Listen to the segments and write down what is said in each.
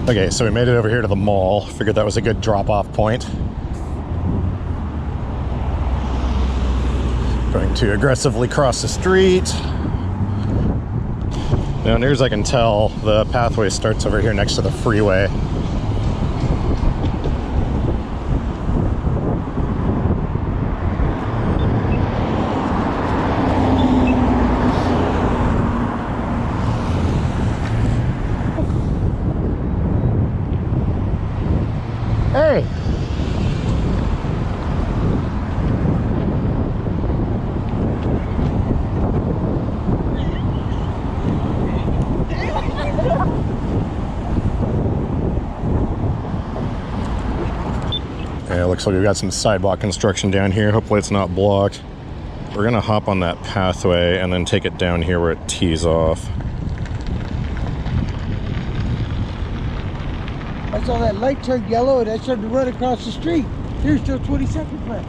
Okay, so we made it over here to the mall. Figured that was a good drop-off point. Going to aggressively cross the street. Now, near as I can tell, the pathway starts over here next to the freeway. Hey! Yeah, looks like we've got some sidewalk construction down here. Hopefully it's not blocked. We're gonna hop on that pathway and then take it down here where it tees off. I saw that light turned yellow and I started to run across the street. There's still 20 seconds left.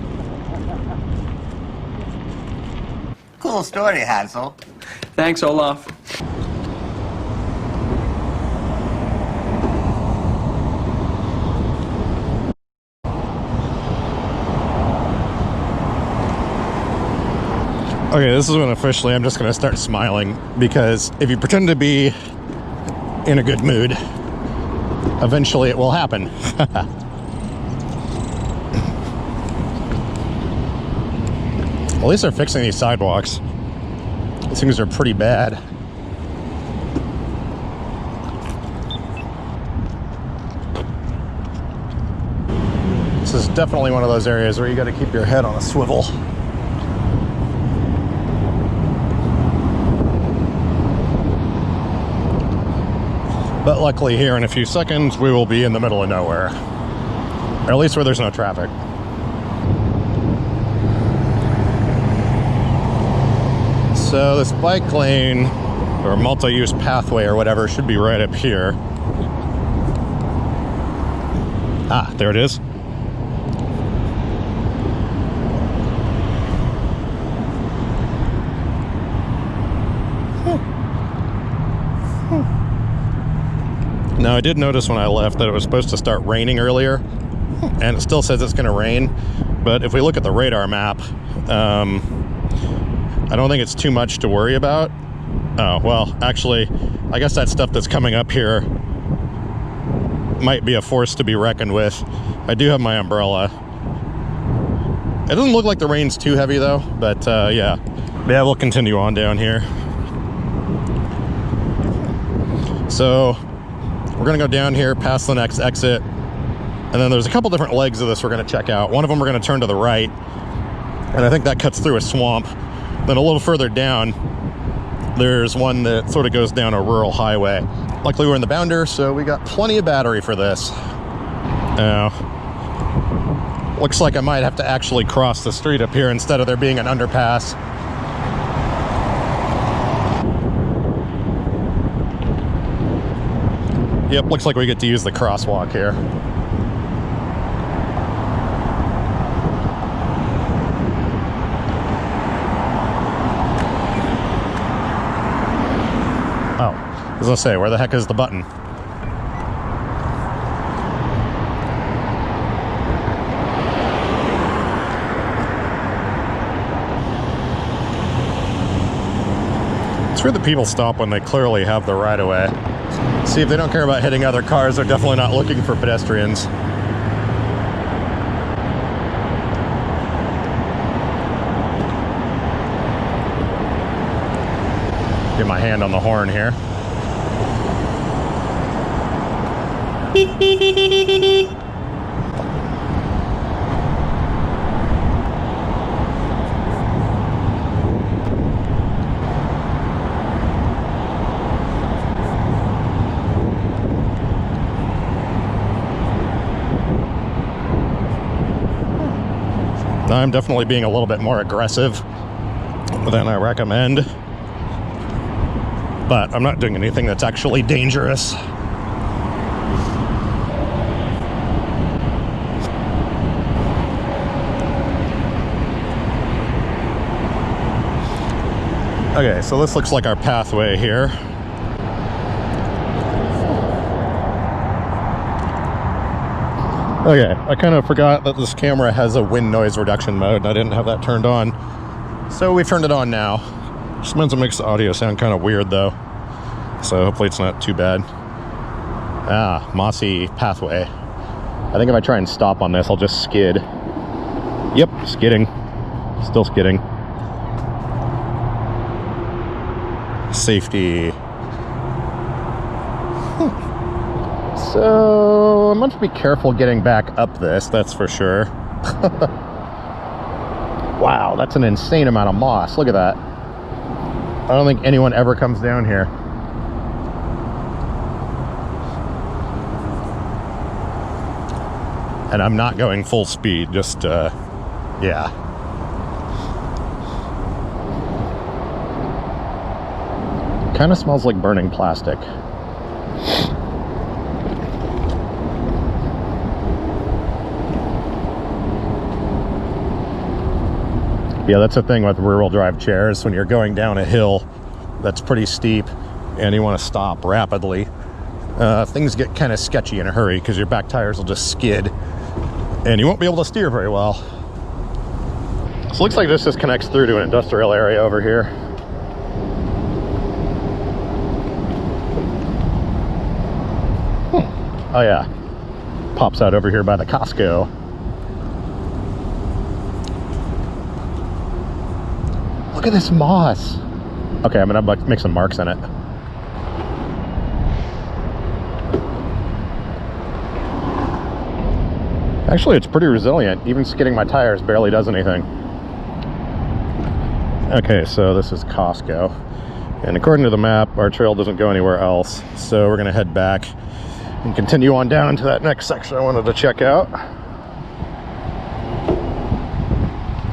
Cool story, Hansel. Thanks, Olaf. Okay, this is when officially I'm just gonna start smiling, because if you pretend to be in a good mood, eventually it will happen. At least they're fixing these sidewalks. These things are pretty bad. This is definitely one of those areas where you gotta keep your head on a swivel. But luckily here in a few seconds, we will be in the middle of nowhere. Or at least where there's no traffic. So this bike lane, or multi-use pathway or whatever, should be right up here. Ah, there it is. Now, I did notice when I left that it was supposed to start raining earlier, and it still says it's going to rain, but if we look at the radar map, I don't think it's too much to worry about. Oh, well, actually, I guess that stuff that's coming up here might be a force to be reckoned with. I do have my umbrella. It doesn't look like the rain's too heavy, though, but yeah, we'll continue on down here. So we're gonna go down here past the next exit, and then there's a couple different legs of this we're gonna check out. One of them we're gonna turn to the right, and I think that cuts through a swamp. Then a little further down, there's one that sort of goes down a rural highway. Luckily we're in the Bounder, so we got plenty of battery for this. Now, looks like I might have to actually cross the street up here instead of there being an underpass. Yep, looks like we get to use the crosswalk here. Oh, I was gonna say, where the heck is the button? It's where the people stop when they clearly have the right-of-way. See, if they don't care about hitting other cars, they're definitely not looking for pedestrians. Get my hand on the horn here. I'm definitely being a little bit more aggressive than I recommend, but I'm not doing anything that's actually dangerous. Okay, so this looks like our pathway here. Okay, I kind of forgot that this camera has a wind noise reduction mode, and I didn't have that turned on. So we've turned it on now. Sometimes it makes the audio sound kind of weird, though. So hopefully it's not too bad. Ah, mossy pathway. I think if I try and stop on this, I'll just skid. Yep, skidding. Still skidding. Safety. So I must be careful getting back up this, that's for sure. Wow, that's an insane amount of moss. Look at that. I don't think anyone ever comes down here. And I'm not going full speed, just, yeah. Kind of smells like burning plastic. Yeah, that's the thing with rear-wheel drive chairs. When you're going down a hill that's pretty steep and you want to stop rapidly, things get kind of sketchy in a hurry because your back tires will just skid and you won't be able to steer very well. So it looks like this just connects through to an industrial area over here. Oh yeah, pops out over here by the Costco. Look at this moss. Okay, I'm gonna make some marks in it. Actually, it's pretty resilient. Even skidding my tires barely does anything. Okay, so this is Costco. And according to the map, our trail doesn't go anywhere else. So we're gonna head back and continue on down to that next section I wanted to check out.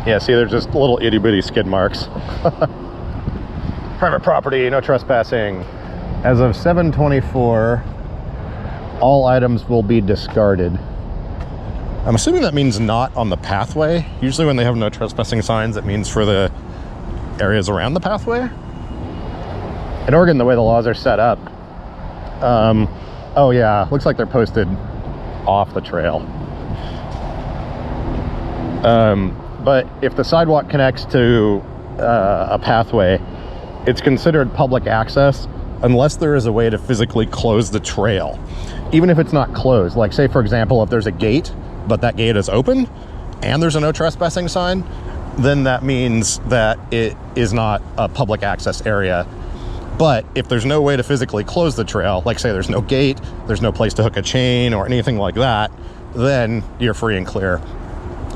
Yeah, see, there's just little itty-bitty skid marks. Private property, no trespassing. As of 7/24, all items will be discarded. I'm assuming that means not on the pathway. Usually when they have no trespassing signs, it means for the areas around the pathway. In Oregon, the way the laws are set up, oh yeah, looks like they're posted off the trail. But if the sidewalk connects to a pathway, it's considered public access unless there is a way to physically close the trail. Even if it's not closed, like say for example, if there's a gate, but that gate is open and there's a no trespassing sign, then that means that it is not a public access area. But if there's no way to physically close the trail, like say there's no gate, there's no place to hook a chain or anything like that, then you're free and clear.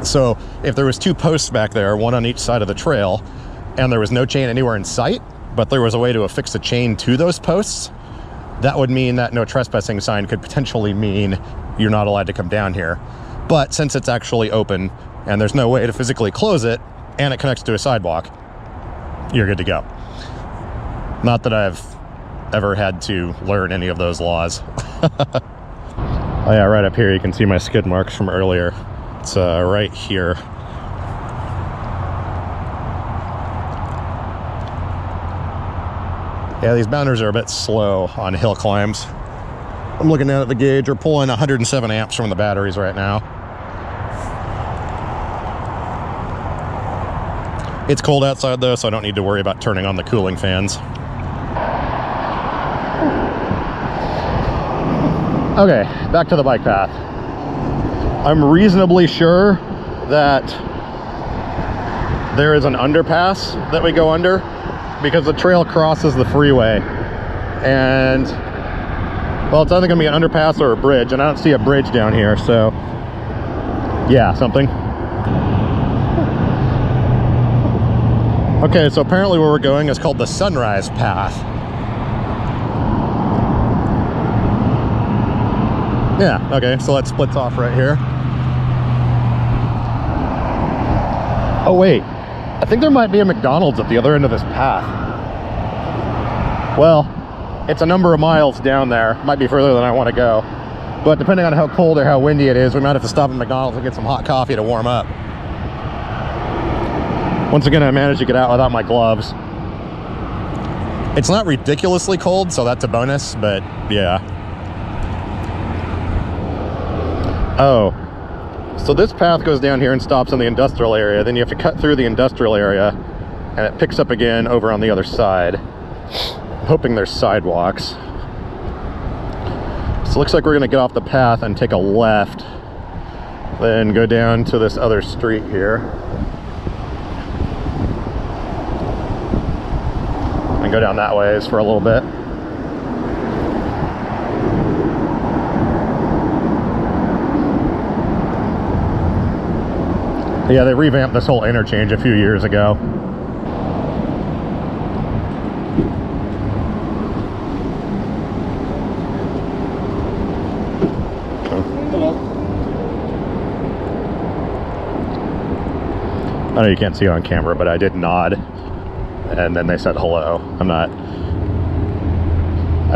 So if there was two posts back there, one on each side of the trail, and there was no chain anywhere in sight, but there was a way to affix a chain to those posts, that would mean that no trespassing sign could potentially mean you're not allowed to come down here. But since it's actually open and there's no way to physically close it and it connects to a sidewalk, you're good to go. Not that I've ever had to learn any of those laws. Oh yeah, right up here you can see my skid marks from earlier. It's right here. Yeah, these bounders are a bit slow on hill climbs. I'm looking down at the gauge. We're pulling 107 amps from the batteries right now. It's cold outside though, so I don't need to worry about turning on the cooling fans. Okay, back to the bike path. I'm reasonably sure that there is an underpass that we go under because the trail crosses the freeway. And, well, it's either gonna be an underpass or a bridge, and I don't see a bridge down here, so yeah, something. Okay, so apparently where we're going is called the Sunrise Path. Yeah, okay, so that splits off right here. Oh wait, I think there might be a McDonald's at the other end of this path. Well, it's a number of miles down there. Might be further than I want to go. But depending on how cold or how windy it is, we might have to stop at McDonald's and get some hot coffee to warm up. Once again, I managed to get out without my gloves. It's not ridiculously cold, so that's a bonus, but yeah. Oh, So this path goes down here and stops in the industrial area. Then you have to cut through the industrial area, and it picks up again over on the other side. I'm hoping there's sidewalks. So it looks like we're gonna get off the path and take a left, then go down to this other street here. And go down that ways for a little bit. Yeah, they revamped this whole interchange a few years ago. I know you can't see it on camera, but I did nod, and then they said hello. I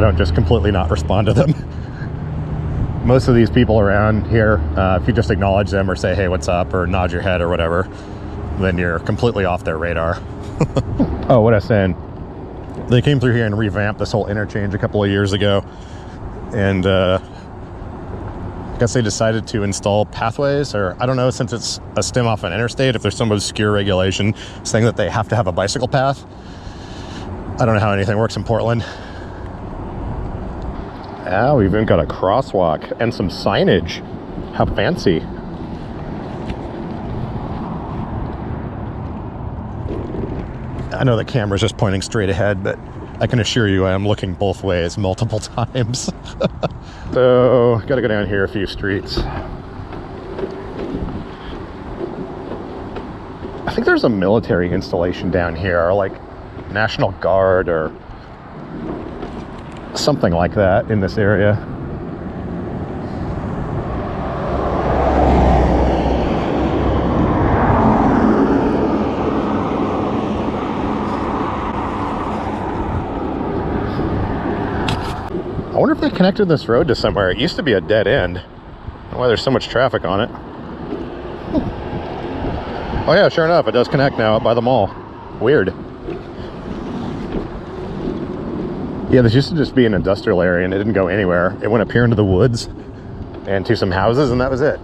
don't just completely not respond to them. Most of these people around here, if you just acknowledge them or say, hey, what's up, or nod your head or whatever, then you're completely off their radar. Oh, what I was saying, they came through here and revamped this whole interchange a couple of years ago, and I guess they decided to install pathways, or I don't know, since it's a stem off an interstate, if there's some obscure regulation saying that they have to have a bicycle path. I don't know how anything works in Portland. Ah, we've even got a crosswalk and some signage. How fancy. I know the camera's just pointing straight ahead, but I can assure you I am looking both ways multiple times. So, gotta go down here a few streets. I think there's a military installation down here, or like National Guard or something like that in this area. I wonder if they connected this road to somewhere. It used to be a dead end. I don't know why there's so much traffic on it. Oh yeah, sure enough, it does connect now up by the mall. Weird. Yeah, this used to just be an industrial area and it didn't go anywhere. It went up here into the woods and to some houses, and that was it.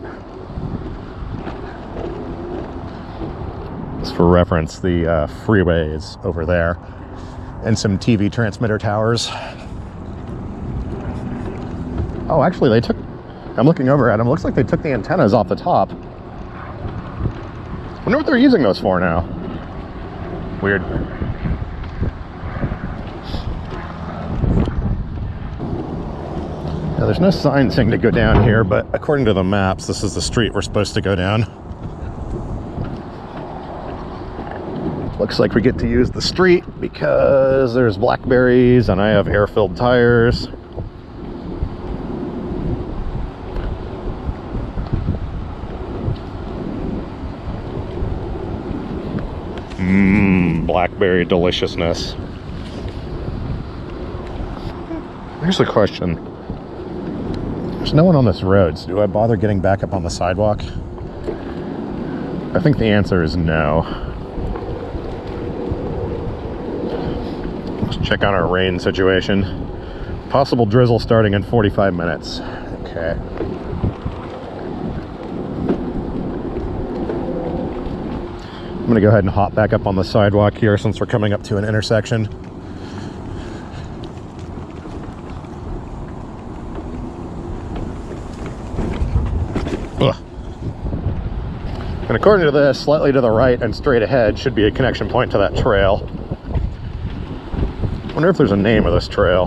Just for reference, the freeway is over there and some TV transmitter towers. Oh, actually they took, I'm looking over at them, looks like they took the antennas off the top. Wonder what they're using those for now. Weird. Now, there's no sign saying to go down here, but according to the maps, this is the street we're supposed to go down. Looks like we get to use the street because there's blackberries and I have air-filled tires. Blackberry deliciousness. Here's the question. There's no one on this road, so do I bother getting back up on the sidewalk? I think the answer is no. Let's check on our rain situation. Possible drizzle starting in 45 minutes. Okay. I'm gonna go ahead and hop back up on the sidewalk here since we're coming up to an intersection. Ugh. And according to this, slightly to the right and straight ahead should be a connection point to that trail. Wonder if there's a name of this trail.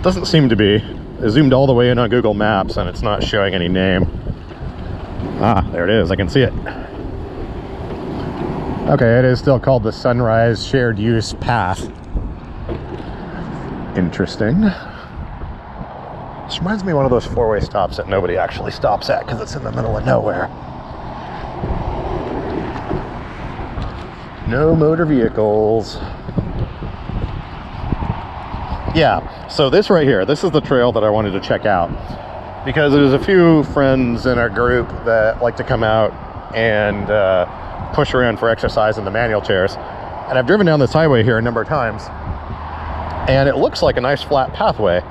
Doesn't seem to be. I zoomed all the way in on Google Maps and it's not showing any name. Ah, there it is. I can see it. Okay, it is still called the Sunrise Shared Use Path. Interesting. This reminds me of one of those four-way stops that nobody actually stops at because it's in the middle of nowhere. No motor vehicles. Yeah, so this right here, this is the trail that I wanted to check out. Because there's a few friends in our group that like to come out and push around for exercise in the manual chairs. And I've driven down this highway here a number of times, and it looks like a nice flat pathway.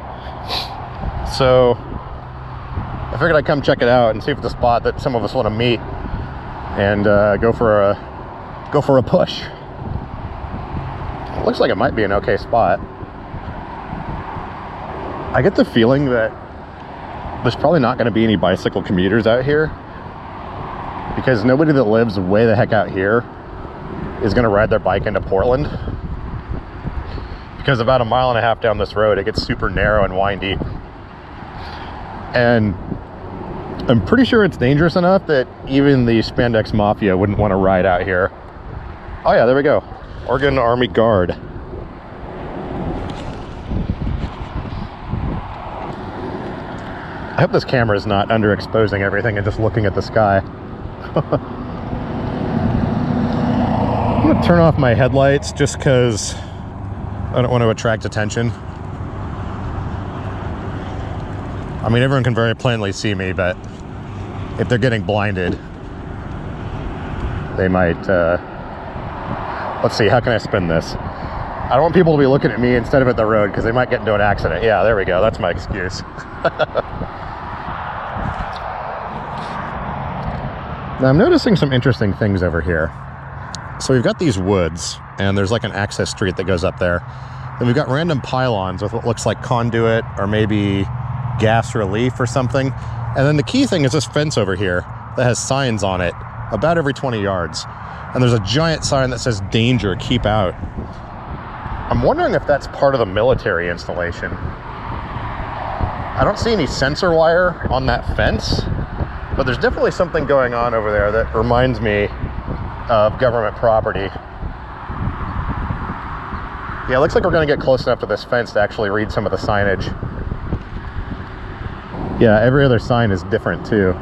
So figured I'd come check it out and see if it's a spot that some of us want to meet and go for a push. It looks like it might be an okay spot. I get the feeling that there's probably not going to be any bicycle commuters out here, because nobody that lives way the heck out here is going to ride their bike into Portland, because about 1.5 miles down this road it gets super narrow and windy, and I'm pretty sure it's dangerous enough that even the Spandex Mafia wouldn't want to ride out here. Oh yeah, there we go. Oregon Army Guard. I hope this camera is not underexposing everything and just looking at the sky. I'm gonna turn off my headlights just because I don't want to attract attention. I mean, everyone can very plainly see me, but if they're getting blinded, they might, let's see, how can I spin this? I don't want people to be looking at me instead of at the road, because they might get into an accident. Yeah, there we go, that's my excuse. Now I'm noticing some interesting things over here. So we've got these woods, and there's like an access street that goes up there. Then we've got random pylons with what looks like conduit or maybe gas relief or something. And then the key thing is this fence over here that has signs on it about every 20 yards. And there's a giant sign that says danger, keep out. I'm wondering if that's part of the military installation. I don't see any sensor wire on that fence, but there's definitely something going on over there that reminds me of government property. Yeah, it looks like we're going to get close enough to this fence to actually read some of the signage. Yeah, every other sign is different too.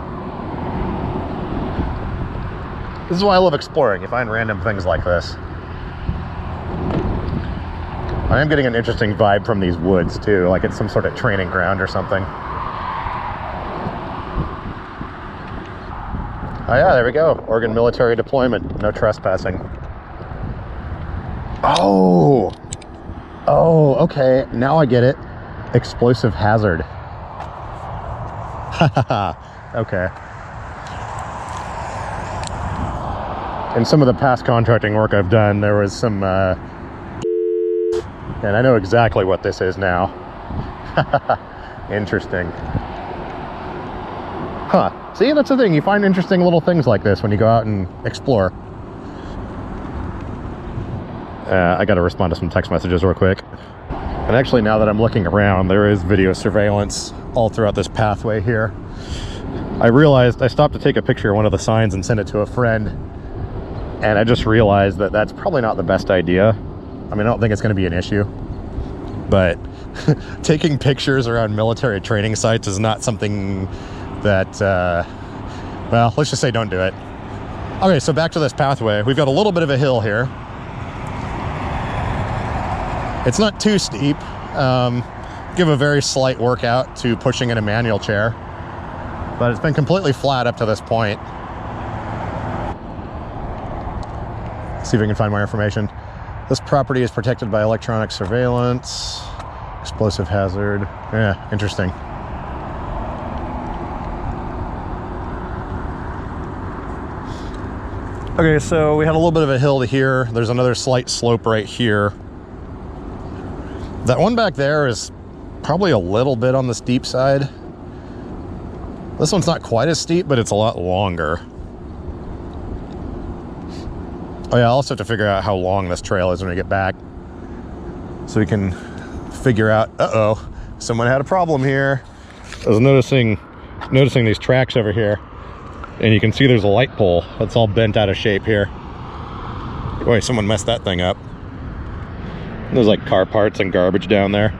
This is why I love exploring. You find random things like this. I am getting an interesting vibe from these woods too, like it's some sort of training ground or something. Oh yeah, there we go. Oregon military deployment, no trespassing. Oh, okay, now I get it. Explosive hazard. Okay. In some of the past contracting work I've done, there was some, and I know exactly what this is now. Interesting. Huh. See, that's the thing. You find interesting little things like this when you go out and explore. I got to respond to some text messages real quick. And actually, now that I'm looking around, there is video surveillance all throughout this pathway here. I realized I stopped to take a picture of one of the signs and send it to a friend. And I just realized that that's probably not the best idea. I mean, I don't think it's going to be an issue. But taking pictures around military training sites is not something that, well, let's just say don't do it. Okay, so back to this pathway. We've got a little bit of a hill here. It's not too steep. Give a very slight workout to pushing in a manual chair. But it's been completely flat up to this point. See if we can find more information. This property is protected by electronic surveillance. Explosive hazard. Yeah, interesting. Okay, so we had a little bit of a hill to here. There's another slight slope right here. That one back there is probably a little bit on the steep side. This one's not quite as steep, but it's a lot longer. Oh yeah, I'll also have to figure out how long this trail is when we get back, so we can figure out, uh-oh, someone had a problem here. I was noticing these tracks over here, and you can see there's a light pole that's all bent out of shape here. Boy, someone messed that thing up. There's like car parts and garbage down there.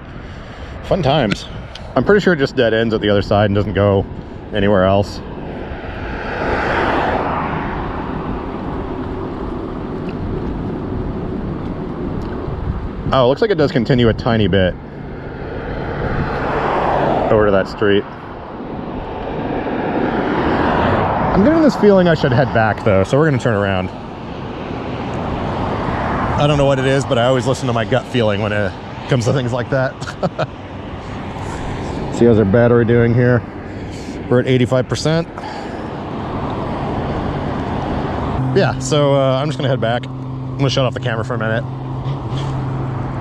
Fun times. I'm pretty sure it just dead ends at the other side and doesn't go anywhere else. Oh, it looks like it does continue a tiny bit over to that street. I'm getting this feeling I should head back though, so we're gonna turn around. I don't know what it is, but I always listen to my gut feeling when it comes to things like that. See, how's our battery doing here? We're at 85%. Yeah, so I'm just gonna head back. I'm gonna shut off the camera for a minute.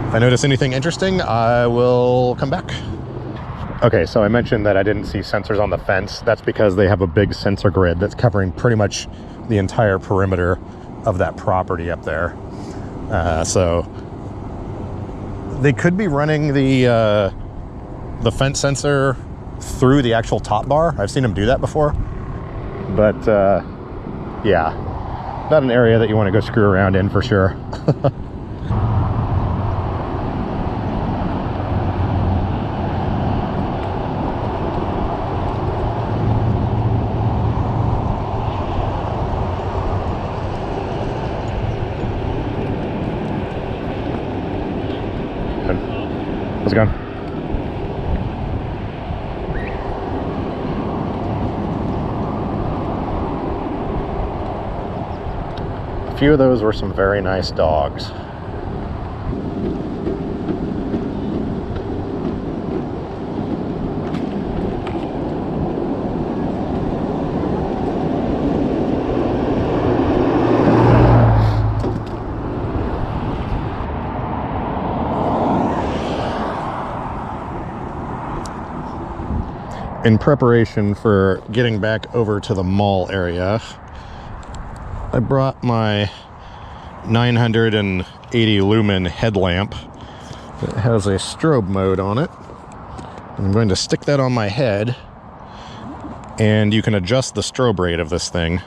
If I notice anything interesting, I will come back. Okay, so I mentioned that I didn't see sensors on the fence. That's because they have a big sensor grid that's covering pretty much the entire perimeter of that property up there. So they could be running the fence sensor through the actual top bar. I've seen them do that before. But yeah, not an area that you want to go screw around in for sure. How's it going? A few of those were some very nice dogs. In preparation for getting back over to the mall area, I brought my 980 lumen headlamp that has a strobe mode on it. I'm going to stick that on my head, and you can adjust the strobe rate of this thing.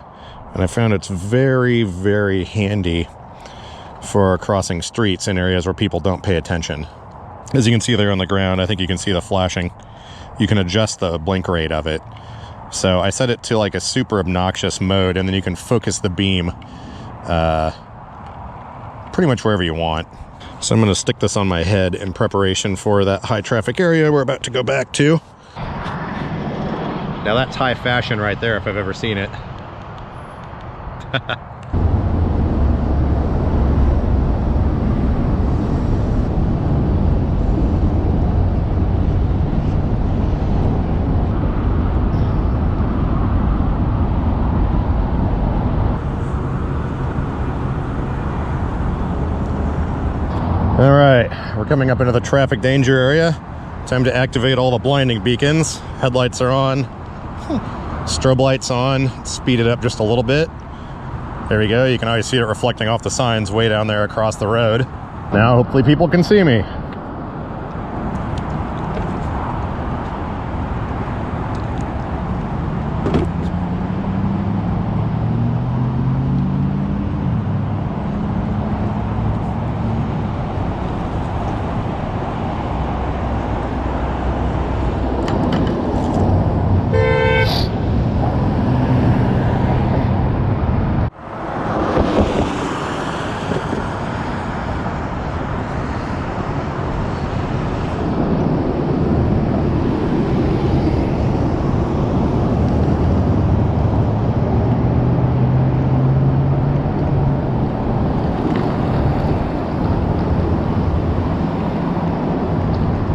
And I found it's very, very handy for crossing streets in areas where people don't pay attention. As you can see there on the ground, I think you can see the flashing. You can adjust the blink rate of it. So I set it to like a super obnoxious mode, and then you can focus the beam pretty much wherever you want. So I'm going to stick this on my head in preparation for that high traffic area we're about to go back to. Now that's high fashion right there if I've ever seen it. All right, we're coming up into the traffic danger area. Time to activate all the blinding beacons. Headlights are on, strobe lights on, speed it up just a little bit. There we go, you can always see it reflecting off the signs way down there across the road. Now hopefully people can see me.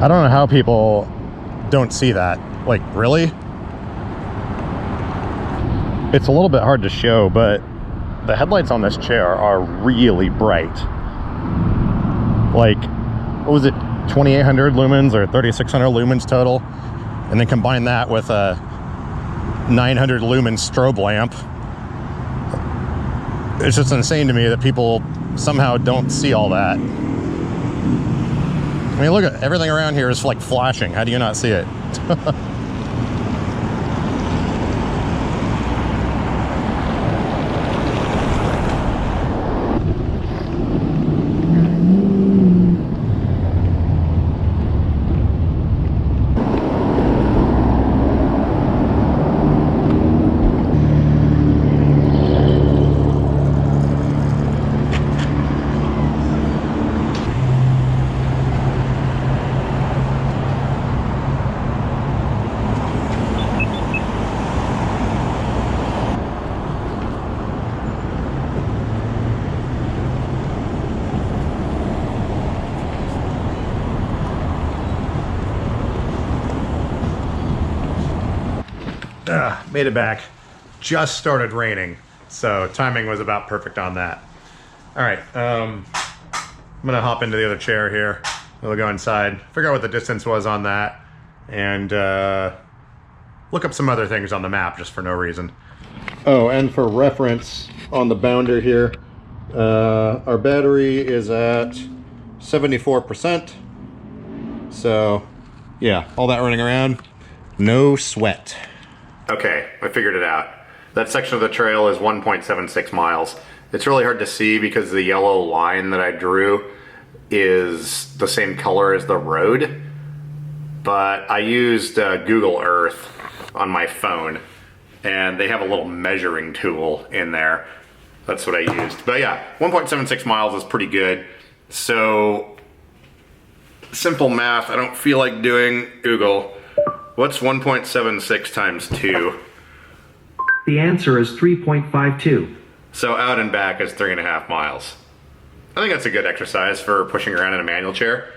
I don't know how people don't see that. Like, really? It's a little bit hard to show, but the headlights on this chair are really bright. Like, what was it, 2,800 lumens or 3,600 lumens total? And then combine that with a 900 lumen strobe lamp. It's just insane to me that people somehow don't see all that. I mean, look at everything around here is like flashing. How do you not see it? Made it back. Just started raining, so timing was about perfect on that. All right, I'm gonna hop into the other chair here. We'll go inside, figure out what the distance was on that, and look up some other things on the map just for no reason. Oh, and for reference, on the bounder here, our battery is at 74%. So, yeah, all that running around, no sweat. Okay, I figured it out. That section of the trail is 1.76 miles. It's really hard to see because the yellow line that I drew is the same color as the road, but I used Google Earth on my phone, and they have a little measuring tool in there. That's what I used. But yeah, 1.76 miles is pretty good. So, simple math, I don't feel like doing Google. What's 1.76 times 2? The answer is 3.52. So out and back is 3.5 miles. I think that's a good exercise for pushing around in a manual chair.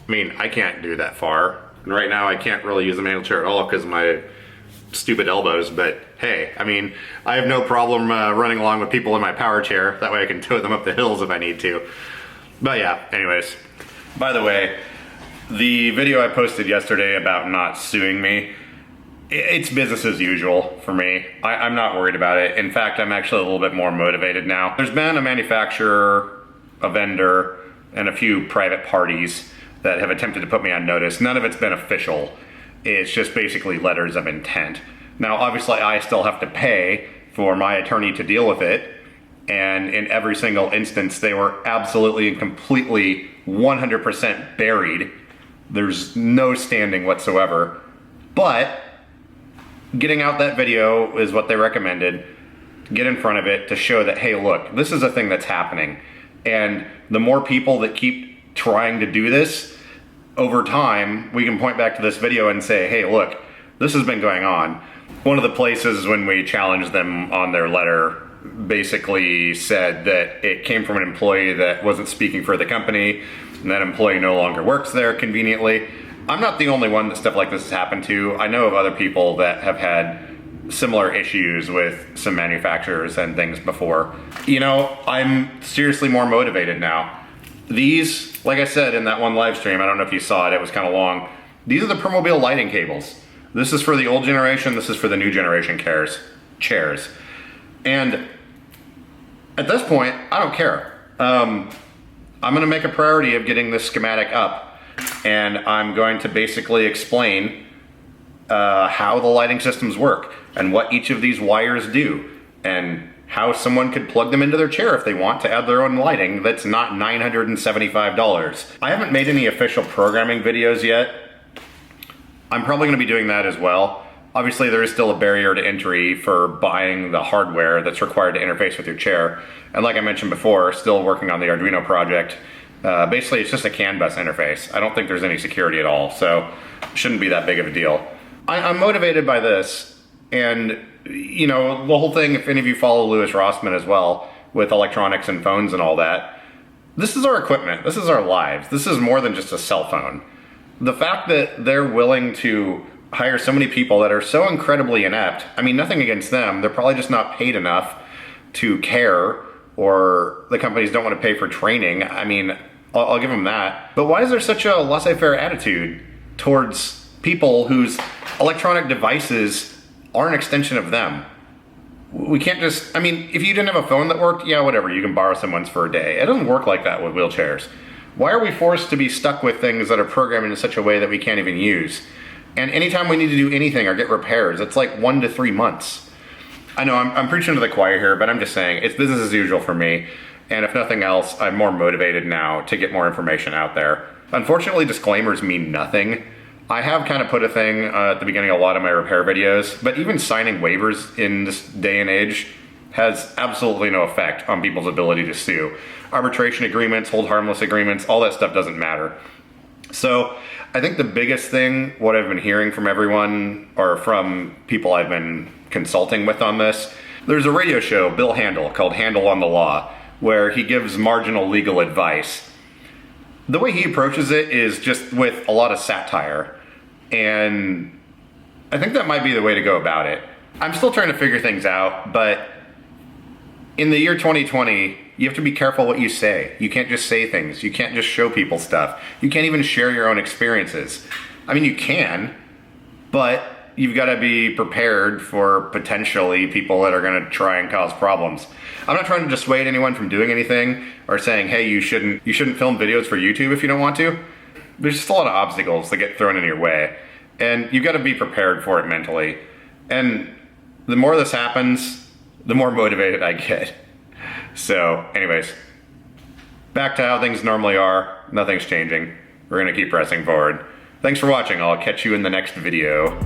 I mean, I can't do that far. And right now I can't really use the manual chair at all because of my stupid elbows, but hey, I mean, I have no problem running along with people in my power chair. That way I can tow them up the hills if I need to. But yeah, anyways. By the way, the video I posted yesterday about not suing me, it's business as usual for me. I'm not worried about it. In fact, I'm actually a little bit more motivated now. There's been a manufacturer, a vendor, and a few private parties that have attempted to put me on notice. None of it's been official. It's just basically letters of intent. Now, obviously, I still have to pay for my attorney to deal with it. And in every single instance, they were absolutely and completely 100% buried. There's no standing whatsoever. But getting out that video is what they recommended. Get in front of it to show that, hey, look, this is a thing that's happening. And the more people that keep trying to do this, over time, we can point back to this video and say, hey, look, this has been going on. One of the places when we challenged them on their letter basically said that it came from an employee that wasn't speaking for the company, and that employee no longer works there conveniently. I'm not the only one that stuff like this has happened to. I know of other people that have had similar issues with some manufacturers and things before. You know, I'm seriously more motivated now. These, like I said in that one live stream, I don't know if you saw it, it was kind of long. These are the Permobil lighting cables. This is for the old generation, this is for the new generation chairs. And at this point, I don't care. I'm gonna make a priority of getting this schematic up, and I'm going to basically explain how the lighting systems work and what each of these wires do and how someone could plug them into their chair if they want to add their own lighting that's not $975. I haven't made any official programming videos yet. I'm probably gonna be doing that as well. Obviously there is still a barrier to entry for buying the hardware that's required to interface with your chair. And like I mentioned before, still working on the Arduino project. Basically it's just a CAN bus interface. I don't think there's any security at all, so it shouldn't be that big of a deal. I'm motivated by this, and you know, the whole thing, if any of you follow Louis Rossmann as well, with electronics and phones and all that, this is our equipment, this is our lives, this is more than just a cell phone. The fact that they're willing to hire so many people that are so incredibly inept, I mean, nothing against them, they're probably just not paid enough to care, or the companies don't want to pay for training. I mean, I'll give them that. But why is there such a laissez-faire attitude towards people whose electronic devices are an extension of them? We can't just, I mean, if you didn't have a phone that worked, yeah, whatever, you can borrow someone's for a day. It doesn't work like that with wheelchairs. Why are we forced to be stuck with things that are programmed in such a way that we can't even use? And anytime we need to do anything or get repairs, it's like 1 to 3 months. I know I'm preaching to the choir here, but I'm just saying, it's business as usual for me. And if nothing else, I'm more motivated now to get more information out there. Unfortunately, disclaimers mean nothing. I have kind of put a thing at the beginning of a lot of my repair videos, but even signing waivers in this day and age has absolutely no effect on people's ability to sue. Arbitration agreements, hold harmless agreements, all that stuff doesn't matter. So I think the biggest thing, what I've been hearing from everyone, or from people I've been consulting with on this, there's a radio show, Bill Handel, called Handel on the Law, where he gives marginal legal advice. The way he approaches it is just with a lot of satire. And I think that might be the way to go about it. I'm still trying to figure things out, but in the year 2020, you have to be careful what you say. You can't just say things. You can't just show people stuff. You can't even share your own experiences. I mean, you can, but you've got to be prepared for potentially people that are going to try and cause problems. I'm not trying to dissuade anyone from doing anything or saying, hey, you shouldn't film videos for YouTube if you don't want to. There's just a lot of obstacles that get thrown in your way, and you've got to be prepared for it mentally. And the more this happens, the more motivated I get. So anyways, back to how things normally are. Nothing's changing. We're gonna keep pressing forward. Thanks for watching. I'll catch you in the next video.